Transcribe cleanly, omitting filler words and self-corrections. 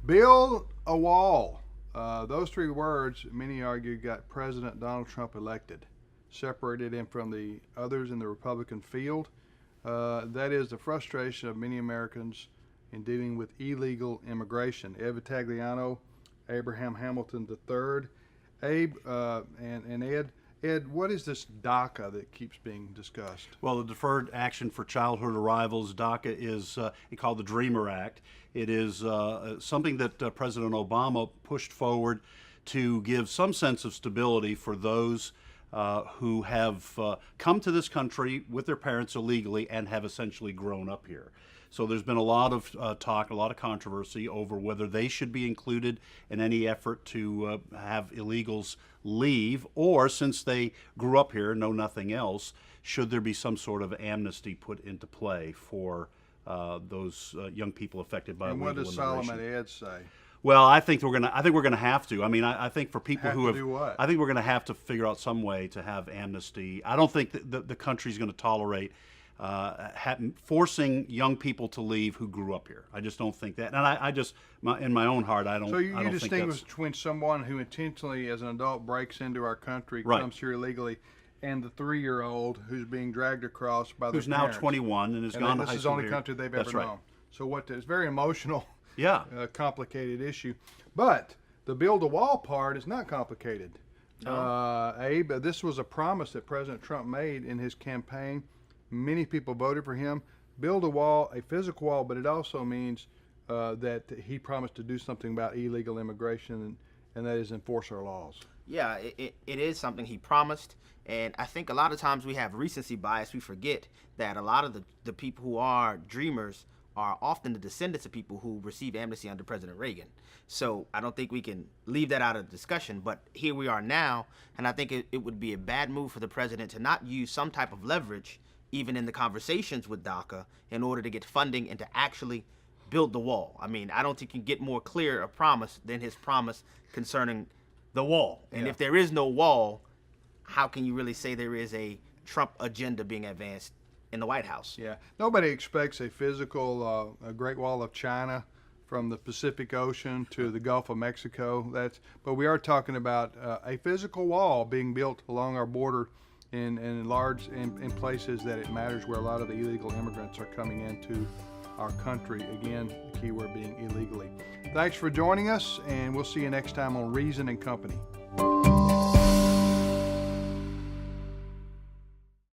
Build a wall. Those three words, many argue, got President Donald Trump elected, separated him from the others in the Republican field. That is the frustration of many Americans in dealing with illegal immigration. Ed Vitagliano, Abraham Hamilton III, Abe, and Ed. Ed, what is this DACA that keeps being discussed? Well, the Deferred Action for Childhood Arrivals, DACA, is called the Dreamer Act. It is something that President Obama pushed forward to give some sense of stability for those who have come to this country with their parents illegally and have essentially grown up here. So there's been a lot of talk, a lot of controversy over whether they should be included in any effort to have illegals leave, or since they grew up here and know nothing else, should there be some sort of amnesty put into play for those young people affected by illegal immigration. And what does Solomon Ed say? Well, I think we're gonna have to. I mean, I think for people who have, do what? I think we're gonna have to figure out some way to have amnesty. I don't think that the country's going to tolerate forcing young people to leave who grew up here. I just don't think that. And I just, in my own heart, I don't. So you I don't distinguish think between someone who intentionally, as an adult, breaks into our country, Right. comes here illegally, and the 3-year-old who's being dragged across by their who's now parents. 21 and has And gone to this high is the school only here. country they've That's ever right. known. So it's very emotional, Yeah. complicated issue. But the build a wall part is not complicated. Abe, this was a promise that President Trump made in his campaign. Many people voted for him. Build a wall, a physical wall, but it also means that he promised to do something about illegal immigration, and that is enforce our laws. Yeah, it is something he promised, and I think a lot of times we have recency bias. We forget that a lot of the people who are dreamers are often the descendants of people who received amnesty under President Reagan. So I don't think we can leave that out of the discussion, but here we are now, and I think it would be a bad move for the president to not use some type of leverage, even in the conversations with DACA, in order to get funding and to actually build the wall. I mean, I don't think you can get more clear a promise than his promise concerning the wall. And if there is no wall, how can you really say there is a Trump agenda being advanced in the White House? Yeah, nobody expects a physical a Great Wall of China from the Pacific Ocean to the Gulf of Mexico. But we are talking about a physical wall being built along our border in places that it matters, where a lot of the illegal immigrants are coming into our country. Again, the key word being illegally. Thanks for joining us, and we'll see you next time on Reason and Company.